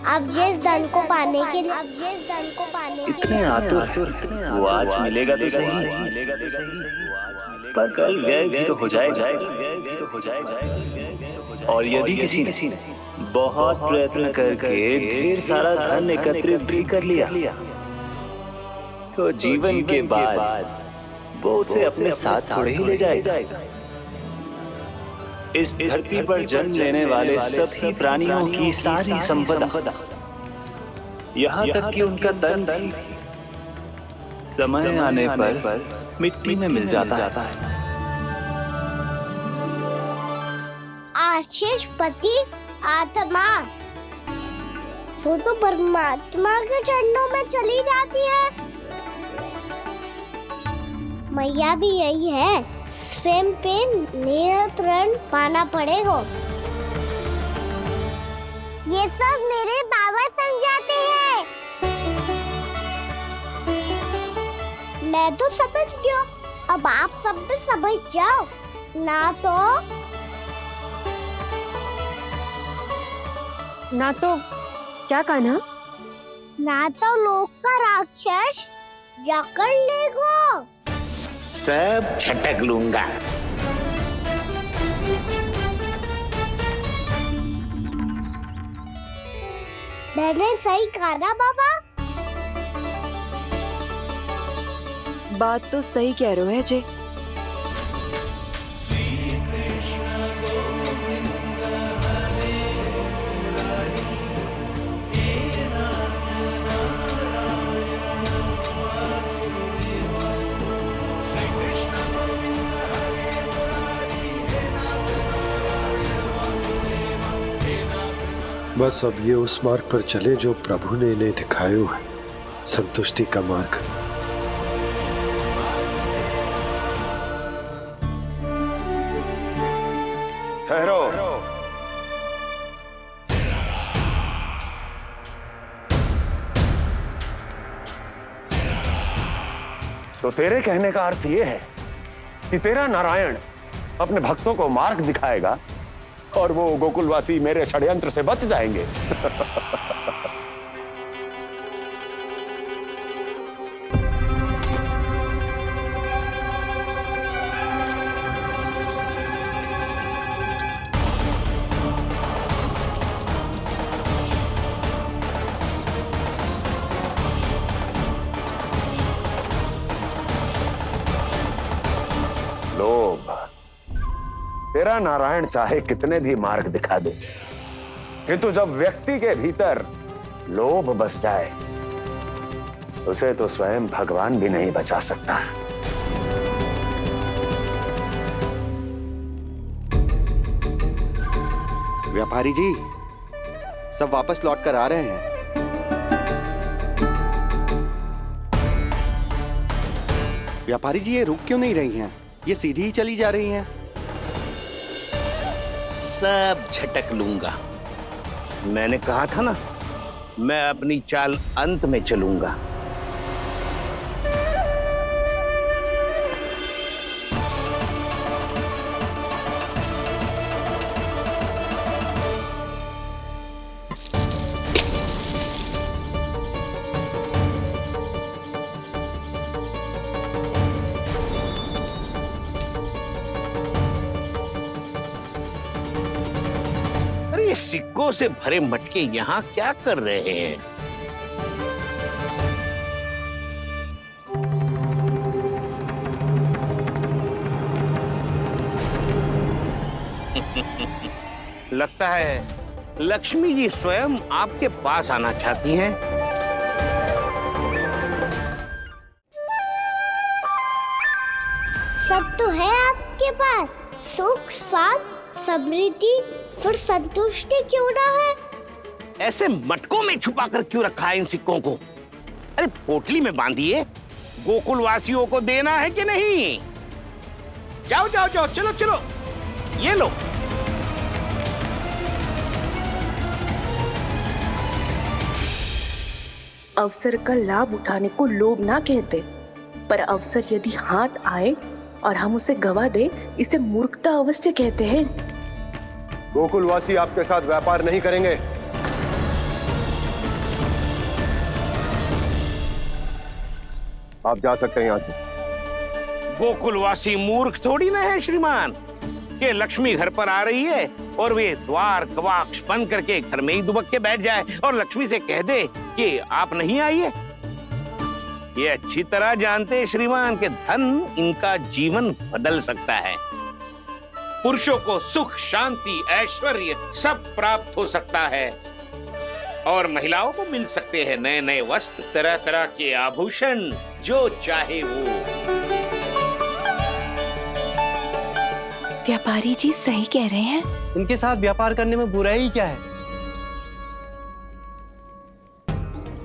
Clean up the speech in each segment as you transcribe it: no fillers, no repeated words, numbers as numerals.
अब जिस धन को पाने के लिए इतने आतुर वो आज मिलेगा तो सही, पर कल व्यय भी तो हो जाएगा। और यदि किसी ने बहुत प्रयत्न करके ढेर सारा धन एकत्रित भी कर लिया, तो जीवन के बाद वो उसे अपने साथ थोड़े ही ले जाएगा। इस धरती पर जन्म लेने वाले सभी प्राणियों की सारी संपदा, यहाँ तक कि उनका तन भी समय आने पर मिट्टी में मिल जाता है। आशीष पति आत्मा वो तो परमात्मा के चरणों में चली जाती है। मैया भी यही है, स्वयं पे नियंत्रण पाना पड़ेगा। ये सब मेरे बाबा समझाते हैं। मैं तो समझ गया, अब आप सब भी समझ जाओ ना तो क्या कहना? ना तो लोक का राक्षस जकड़ लेगा। सब झटक लूंगा। मैंने सही कहा ना बाबा? बात तो सही कह रहे हो है जे। बस अब ये उस मार्ग पर चले जो प्रभु ने इन्हें दिखाया है, संतुष्टि का मार्ग। ठहरो। तो तेरे कहने का अर्थ यह है कि तेरा नारायण अपने भक्तों को मार्ग दिखाएगा और वो गोकुलवासी मेरे षड्यंत्र से बच जाएंगे। लोभ। तेरा नारायण चाहे कितने भी मार्ग दिखा दे, किंतु जब व्यक्ति के भीतर लोभ बस जाए, उसे तो स्वयं भगवान भी नहीं बचा सकता। व्यापारी जी, सब वापस लौट कर आ रहे हैं। व्यापारी जी, ये रुक क्यों नहीं रही हैं? ये सीधी ही चली जा रही हैं। सब झटक लूंगा। मैंने कहा था ना, मैं अपनी चाल अंत में चलूंगा। सिक्कों से भरे मटके यहाँ क्या कर रहे हैं? लगता है लक्ष्मी जी स्वयं आपके पास आना चाहती हैं। सब तो है आपके पास, सुख, स्वाद, समृद्धि, फिर संतुष्टि क्यों ना है? ऐसे मटकों में छुपा कर क्यों रखा है इन सिक्कों को? अरे पोटली में बांधिए, गोकुलवासियों को देना है कि नहीं? जाओ जाओ जाओ, चलो चलो, ये लो। अवसर का लाभ उठाने को लोभ ना कहते, पर अवसर यदि हाथ आए और हम उसे गवा दे, इसे मूर्खता अवश्य कहते हैं। गोकुलवासी आपके साथ व्यापार नहीं करेंगे। आप जा सकते हैं यहाँ से। गोकुलवासी मूर्ख थोड़ी ना है श्रीमान कि लक्ष्मी घर पर आ रही है और वे द्वार कवाक्ष बंद करके घर में ही दुबक के बैठ जाए और लक्ष्मी से कह दे कि आप नहीं आइए। ये अच्छी तरह जानते हैं श्रीमान कि धन इनका जीवन बदल सकता है। पुरुषों को सुख, शांति, ऐश्वर्य सब प्राप्त हो सकता है और महिलाओं को मिल सकते हैं नए नए वस्त्र, तरह तरह के आभूषण, जो चाहे वो। व्यापारी जी सही कह रहे हैं। इनके साथ व्यापार करने में बुराई क्या है?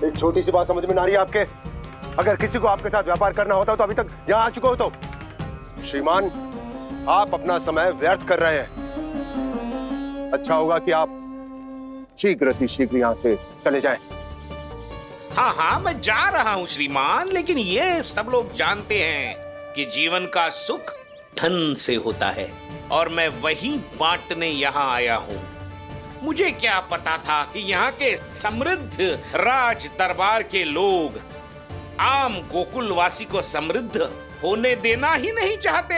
एक छोटी सी बात समझ में ना रही है आपके? अगर किसी को आपके साथ व्यापार करना होता तो अभी तक यहाँ आ चुके हो। तो श्रीमान, आप अपना समय व्यर्थ कर रहे हैं। अच्छा होगा कि आप शीघ्र यहाँ से चले जाएं। हाँ हाँ, मैं जा रहा हूँ श्रीमान, लेकिन ये सब लोग जानते हैं कि जीवन का सुख धन से होता है और मैं वही बांटने यहाँ आया हूँ। मुझे क्या पता था कि यहाँ के समृद्ध राज दरबार के लोग आम गोकुलवासी को समृद्ध होने देना ही नहीं चाहते।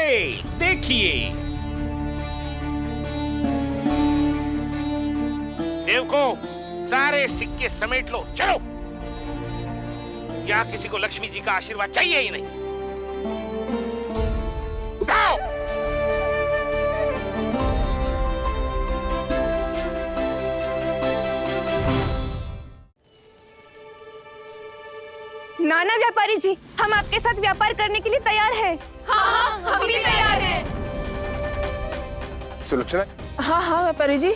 देखिए सेवकों, सारे सिक्के समेट लो, चलो। यहाँ किसी को लक्ष्मी जी का आशीर्वाद चाहिए ही नहीं। उठाओ। नाना व्यापारी जी, हम आपके साथ व्यापार करने के लिए तैयार हैं। हाँ, हम भी तैयार हैं। सुलक्षणा? हाँ हाँ व्यापारी जी,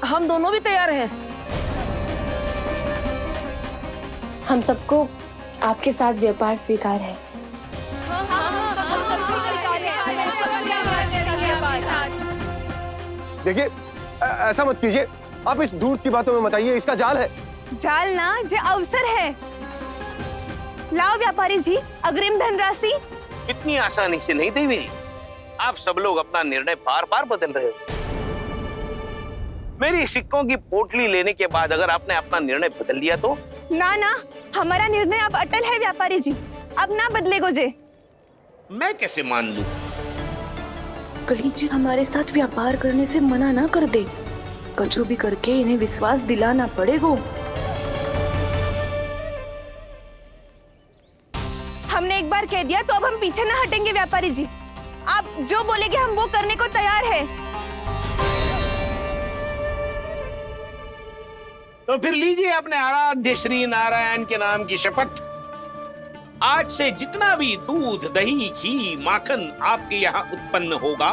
हम दोनों भी तैयार हैं। हम सबको आपके साथ व्यापार स्वीकार है। देखिए, ऐसा मत कीजिए। आप इस दूध की बातों में मत आइए, इसका जाल है। जाल ना, जो अवसर है। लाओ व्यापारी जी, अग्रिम धनराशि। इतनी आसानी से नहीं देवी। आप सब लोग अपना निर्णय बार बार बदल रहे हो। मेरी सिक्कों की पोटली लेने के बाद अगर आपने अपना निर्णय बदल लिया तो? ना ना, हमारा निर्णय अब अटल है व्यापारी जी, अब ना बदलेगो जे। मैं कैसे मान लूं? कहीं जी हमारे साथ व्यापार करने से मना ना कर दे। कचू भी करके इन्हें विश्वास दिलाना पड़ेगा। हमने एक बार कह दिया तो अब हम पीछे ना हटेंगे व्यापारी जी। आप जो बोलेंगे हम वो करने को तैयार है। तो फिर लीजिए अपने आराध्य श्री नारायण के नाम की शपथ। आज से जितना भी दूध, दही, घी, माखन आपके यहाँ उत्पन्न होगा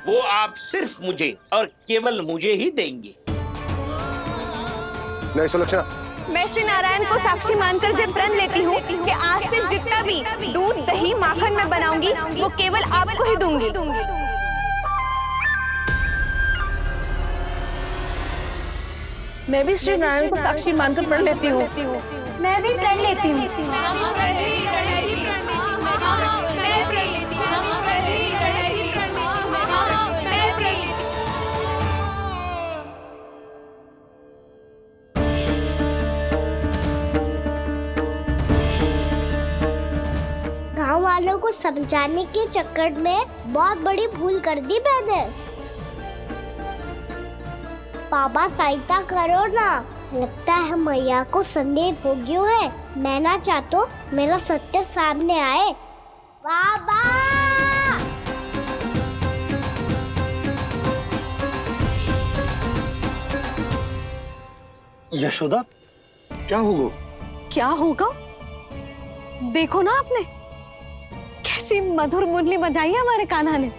वो आप सिर्फ मुझे और केवल मुझे ही देंगे। नहीं सुलक्षणा, मैं श्री नारायण को साक्षी मानकर जब प्रण लेती हूँ कि आज से जितना भी दूध, दही, माखन मैं बनाऊंगी वो केवल आपको ही दूंगी। मैं भी श्री नारायण को साक्षी मानकर प्रण लेती हूँ। मैं भी प्रण लेती हूँ। गाँव वालों को समझाने के चक्कर में बहुत बड़ी भूल कर दी मैंने। बाबा सहायता करो ना, लगता है मैया को संदेह हो गया है। मैं ना चाहता मेरा सत्य सामने आए। बाबा! यशोदा, क्या होगा? क्या होगा? देखो ना आपने कैसी मधुर मुरली बजाई है हमारे कान्हा ने।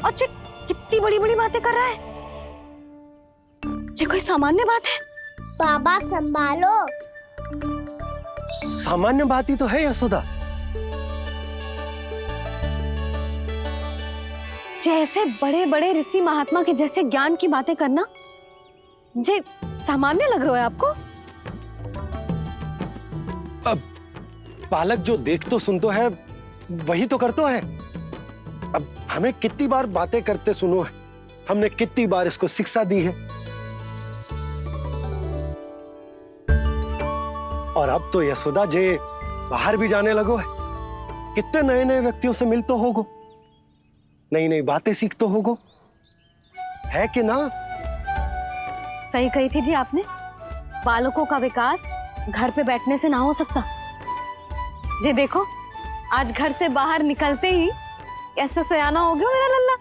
और कितनी बड़ी बड़ी बातें कर रहा है। ये कोई सामान्य बात है? बाबा संभालो। सामान्य बात ही तो है यशोदा। जैसे बड़े बड़े ऋषि महात्मा के जैसे ज्ञान की बातें करना जे सामान्य लग रहा है आपको? अब बालक जो देख तो सुन तो है वही तो कर तो है। अब हमें कितनी बार बातें करते सुनो है, हमने कितनी बार इसको शिक्षा दी है। और अब तो यशोदा जे बाहर भी जाने लगो है, कितने नए नए व्यक्तियों से मिलते होगो, नई नई बातें सीखते होगो, है कि ना? सही कही थी जी आपने। बालकों का विकास घर पे बैठने से ना हो सकता। जी देखो, आज घर से बाहर निकलते ही कैसे सयाना हो गया मेरा लल्ला।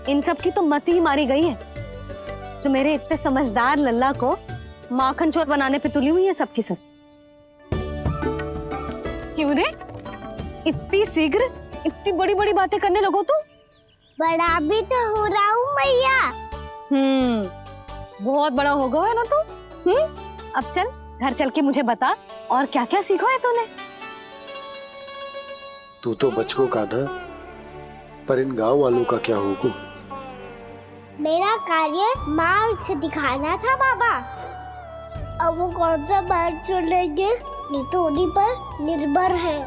इन सब की तो मत ही मारी गई है, जो मेरे इतने समझदार लल्ला को माखन चोर बनाने पे तुली हुई है सबकी सब। क्यों रे, इतनी शीघ्र इतनी बड़ी बड़ी बातें करने लगो तू? बड़ा भी तो हो रहा हूँ मैया। बहुत बड़ा हो गया है ना तू। अब चल घर चल के मुझे बता और क्या क्या सीखा है तूने। तू तो बचको का ना, पर इन गांव वालों का क्या होगा? मेरा कार्य मार्ग दिखाना था बाबा। अब वो कौन सा मार्ग चुनेंगे, ये तो उन्हीं पर निर्भर है।